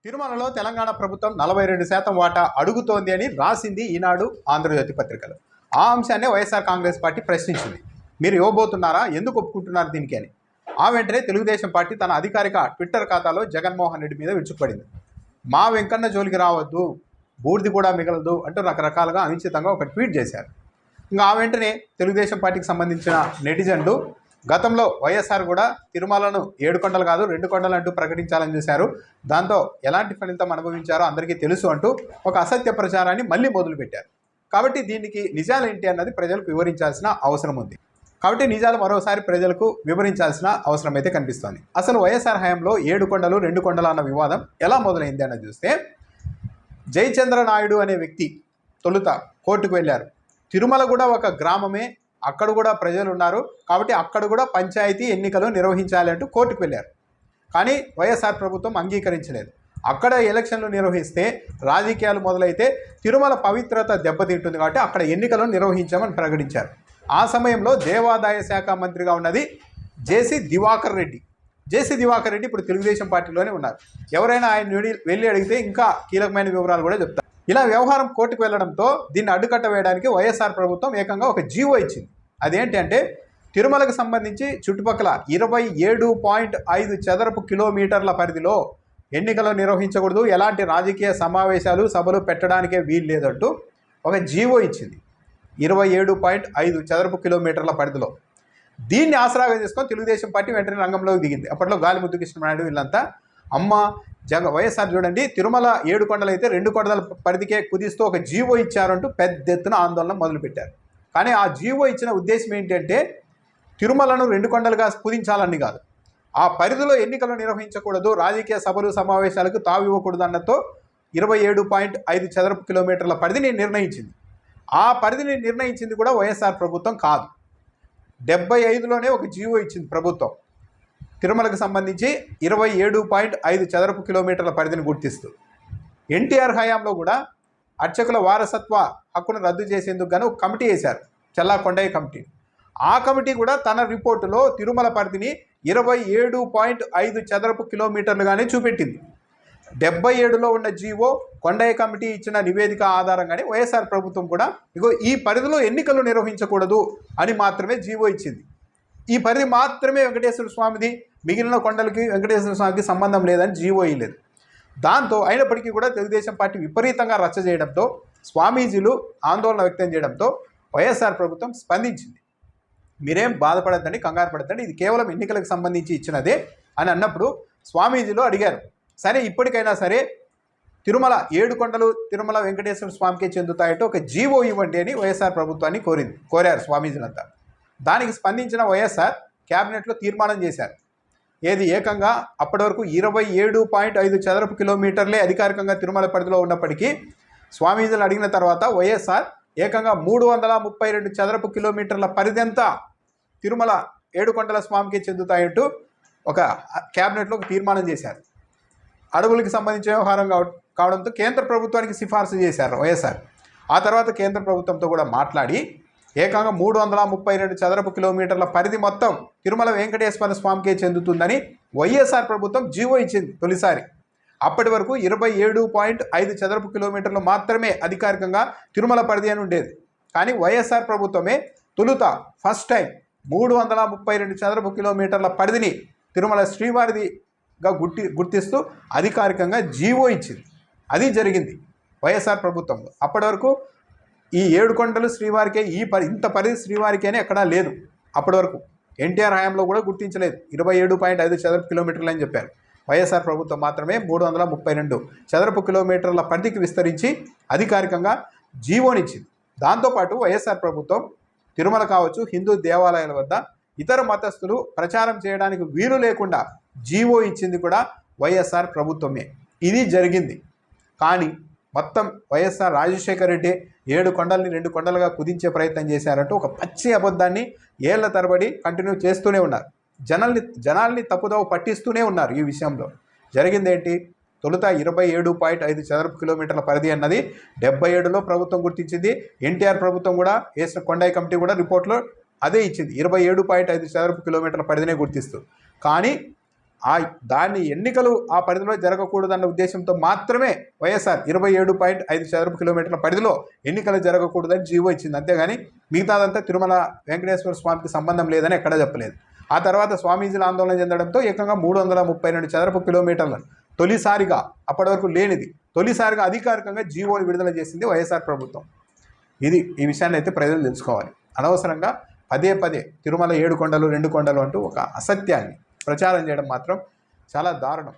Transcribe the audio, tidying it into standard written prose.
తిరుమలలో తెలంగాణ ప్రభుత్వం 42% వాటా అడుగుతోంది అని రాసింది ఈనాడు ఆంధ్రజ్యోతి పత్రికలు. ఆ అంశాన్ని వైఎస్ఆర్ కాంగ్రెస్ పార్టీ ప్రశ్నించింది. మీరు ఇవ్వబోతున్నారా, ఎందుకు ఒప్పుకుంటున్నారు దీనికి అని. ఆ వెంటనే తెలుగుదేశం పార్టీ తన అధికారిక ట్విట్టర్ ఖాతాలో జగన్మోహన్ రెడ్డి మీద విరుచుకుపడింది. మా వెంకన్న జోలికి రావద్దు, బూడిది కూడా మిగలదు అంటూ రకరకాలుగా అనుచితంగా ఒక ట్వీట్ చేశారు. ఇంకా ఆ వెంటనే తెలుగుదేశం పార్టీకి సంబంధించిన నెటిజన్లు గతంలో వైఎస్ఆర్ కూడా తిరుమలను 7 కొండలు కాదు 2 కొండలు అంటూ ప్రకటించాలని చూశారు. దాంతో ఎలాంటి ఫలితం అనుభవించారో అందరికీ తెలుసు అంటూ ఒక అసత్య ప్రచారాన్ని మళ్ళీ మొదలుపెట్టారు. కాబట్టి దీనికి నిజాలు ఏంటి అన్నది ప్రజలకు వివరించాల్సిన అవసరం ఉంది. కాబట్టి నిజాలు మరోసారి ప్రజలకు వివరించాల్సిన అవసరం అయితే కనిపిస్తోంది. అసలు వైఎస్ఆర్ హయాంలో 7 కొండలు 2 కొండలు అన్న వివాదం ఎలా మొదలైంది అన్నది చూస్తే, జయచంద్ర నాయుడు అనే వ్యక్తి తొలుత కోర్టుకు వెళ్ళారు. తిరుమల కూడా ఒక గ్రామమే, అక్కడ కూడా ప్రజలు ఉన్నారు కాబట్టి అక్కడ కూడా పంచాయతీ ఎన్నికలు నిర్వహించాలి అంటూ కోర్టుకు వెళ్ళారు. కానీ వైఎస్ఆర్ ప్రభుత్వం అంగీకరించలేదు. అక్కడ ఎలక్షన్లు నిర్వహిస్తే రాజకీయాలు మొదలైతే తిరుమల పవిత్రత దెబ్బతింటుంది కాబట్టి అక్కడ ఎన్నికలను నిర్వహించామని ప్రకటించారు. ఆ సమయంలో దేవాదాయ శాఖ మంత్రిగా ఉన్నది జేసీ దివాకర్ రెడ్డి. జేసీ దివాకర్ రెడ్డి ఇప్పుడు తెలుగుదేశం పార్టీలోనే ఉన్నారు. ఎవరైనా ఆయన వెళ్ళి అడిగితే ఇంకా కీలకమైన వివరాలు కూడా చెప్తారు. ఇలా వ్యవహారం కోర్టుకు వెళ్లడంతో దీన్ని అడ్డుకట్ట వేయడానికి వైఎస్ఆర్ ప్రభుత్వం ఏకంగా ఒక జీవో ఇచ్చింది. అదేంటి అంటే, తిరుమలకు సంబంధించి చుట్టుపక్కల 27.5 చదరపు కిలోమీటర్ల పరిధిలో ఎన్నికలు నిర్వహించకూడదు, ఎలాంటి రాజకీయ సమావేశాలు సభలు పెట్టడానికే వీలు లేదంటూ ఒక జీవో ఇచ్చింది. 27.5 చదరపు కిలోమీటర్ల పరిధిలో. దీన్ని ఆసరాగా చేసుకొని తెలుగుదేశం పార్టీ వెంటనే రంగంలోకి దిగింది. అప్పట్లో గాలిముద్దు కృష్ణనాయుడు వీళ్ళంతా వైఎస్ఆర్ చూడండి, తిరుమల 7 కొండలు అయితే 2 కొండల పరిధికే కుదిస్తూ ఒక జీవో ఇచ్చారంటూ పెద్ద ఎత్తున ఆందోళన మొదలుపెట్టారు. కానీ ఆ జీవో ఇచ్చిన ఉద్దేశం ఏంటంటే, తిరుమలను 2 కొండలుగా కుదించాలని కాదు, ఆ పరిధిలో ఎన్నికలు నిర్వహించకూడదు, రాజకీయ సభలు సమావేశాలకు తావివ్వకూడదు అన్నతో 27.5 చదరపు కిలోమీటర్ల పరిధిని నిర్ణయించింది. ఆ పరిధిని నిర్ణయించింది కూడా వైఎస్ఆర్ ప్రభుత్వం కాదు. 75లోనే ఒక జీవో ఇచ్చింది ప్రభుత్వం తిరుమలకు సంబంధించి 27.5 చదరపు కిలోమీటర్ల పరిధిని గుర్తిస్తూ. ఎన్టీఆర్ హయాంలో కూడా అర్చకుల వారసత్వ హక్కును రద్దు చేసేందుకు గాను ఒక కమిటీ వేశారు, చల్లా కొండయ్య కమిటీ. ఆ కమిటీ కూడా తన రిపోర్టులో తిరుమల పరిధిని 27.5 చదరపు కిలోమీటర్లుగానే చూపెట్టింది. 77లో ఉన్న జీవో, కొండయ్య కమిటీ ఇచ్చిన నివేదిక ఆధారంగానే వైఎస్ఆర్ ప్రభుత్వం కూడా ఈ పరిధిలో ఎన్నికలు నిర్వహించకూడదు అని మాత్రమే జీవో ఇచ్చింది. ఈ పరిధి మాత్రమే వెంకటేశ్వర స్వామిది, మిగిలిన కొండలకి వెంకటేశ్వర స్వామికి సంబంధం లేదని జీవో ఇవ్వలేదు. దాంతో అయినప్పటికీ కూడా తెలుగుదేశం పార్టీ విపరీతంగా రచ్చ చేయడంతో, స్వామీజీలు ఆందోళన వ్యక్తం చేయడంతో వైఎస్ఆర్ ప్రభుత్వం స్పందించింది. మీరేం బాధపడద్దండి, కంగారు పడద్దండి, ఇది కేవలం ఎన్నికలకు సంబంధించి ఇచ్చినదే అని అన్నప్పుడు స్వామీజీలు అడిగారు, సరే ఇప్పటికైనా సరే తిరుమల 7 కొండలు తిరుమల వెంకటేశ్వర స్వామికే చెందుతాయంటూ ఒక జీవో ఇవ్వండి అని వైఎస్ఆర్ ప్రభుత్వాన్ని కోరారు స్వామీజీలంతా. దానికి స్పందించిన వైఎస్ఆర్ క్యాబినెట్లో తీర్మానం చేశారు. ఏది ఏకంగా అప్పటి వరకు 27.5 చదరపు కిలోమీటర్లే అధికారికంగా తిరుమల పరిధిలో ఉన్నప్పటికీ స్వామీజీలు అడిగిన తర్వాత వైఎస్ఆర్ ఏకంగా 332 చదరపు కిలోమీటర్ల పరిధి అంతా తిరుమల 7 కొండల స్వామికి చెందుతాయంటూ ఒక క్యాబినెట్లో ఒక తీర్మానం చేశారు. అడవులకు సంబంధించిన వ్యవహారం కావడంతో కేంద్ర ప్రభుత్వానికి సిఫార్సు చేశారు వైఎస్ఆర్. ఆ తర్వాత కేంద్ర ప్రభుత్వంతో కూడా మాట్లాడి ఏకంగా 332 చదరపు కిలోమీటర్ల పరిధి మొత్తం తిరుమల వెంకటేశ్వర స్వామికే చెందుతుందని వైఎస్ఆర్ ప్రభుత్వం జీవో ఇచ్చింది తొలిసారి. అప్పటి వరకు 27.5 చదరపు కిలోమీటర్లు మాత్రమే అధికారికంగా తిరుమల పరిధి అని ఉండేది. కానీ వైఎస్ఆర్ ప్రభుత్వమే తొలుత ఫస్ట్ టైం 332 చదరపు కిలోమీటర్ల పరిధిని తిరుమల శ్రీవారిదిగా గుర్తిస్తూ అధికారికంగా జీవో ఇచ్చింది. అది జరిగింది వైఎస్ఆర్ ప్రభుత్వంలో. అప్పటి వరకు ఈ 7 కొండలు శ్రీవారికే, ఇంత పరిధి శ్రీవారికేనే ఎక్కడా లేదు. అప్పటి వరకు ఎన్టీఆర్ హయాంలో కూడా గుర్తించలేదు. 27.5 చదరపు కిలోమీటర్లు అని చెప్పారు. వైఎస్ఆర్ ప్రభుత్వం మాత్రమే 332 చదరపు కిలోమీటర్ల పరిధికి విస్తరించి అధికారికంగా జీవోనిచ్చింది. దాంతోపాటు వైఎస్ఆర్ ప్రభుత్వం తిరుమల కావచ్చు, హిందూ దేవాలయాల వద్ద ఇతర మతస్థులు ప్రచారం చేయడానికి వీలు లేకుండా జీవో ఇచ్చింది కూడా వైఎస్ఆర్ ప్రభుత్వమే. ఇది జరిగింది. కానీ మొత్తం వైఎస్ఆర్ రాజశేఖర రెడ్డి 7 కొండల్ని 2 కొండలుగా కుదించే ప్రయత్నం చేశారంటూ ఒక పచ్చి అబద్ధాన్ని ఏళ్ల తరబడి కంటిన్యూ చేస్తూనే ఉన్నారు. జనాల్ని తప్పుదోవ పట్టిస్తూనే ఉన్నారు. ఈ విషయంలో జరిగిందేంటి, తొలుత 27.5 చదరపు కిలోమీటర్ల పరిధి అన్నది 77లో ప్రభుత్వం గుర్తించింది. ఎన్టీఆర్ ప్రభుత్వం కూడా వేసిన కొండయ్య కమిటీ కూడా రిపోర్ట్లో అదే ఇచ్చింది, 27.5 చదరపు కిలోమీటర్ల పరిధినే గుర్తిస్తూ. కానీ దాని ఎన్నికలు ఆ పరిధిలో జరగకూడదన్న ఉద్దేశంతో మాత్రమే వైఎస్ఆర్ 27.5 చదరపు కిలోమీటర్ల పరిధిలో ఎన్నికలు జరగకూడదని జీవో ఇచ్చింది. అంతేగాని మిగతాదంతా తిరుమల వెంకటేశ్వర స్వామికి సంబంధం లేదని ఎక్కడా చెప్పలేదు. ఆ తర్వాత స్వామీజీలు ఆందోళన చెందడంతో ఏకంగా 332 చదరపు కిలోమీటర్లను తొలిసారిగా, అప్పటి వరకు లేనిది, తొలిసారిగా అధికారికంగా జీవోలు విడుదల చేసింది వైఎస్ఆర్ ప్రభుత్వం. ఈ విషయాన్ని అయితే ప్రజలు తెలుసుకోవాలి. అనవసరంగా పదే తిరుమల 7 కొండలు 2 కొండలు అంటూ ఒక అసత్యాన్ని ప్రచారం చేయడం మాత్రం చాలా దారుణం.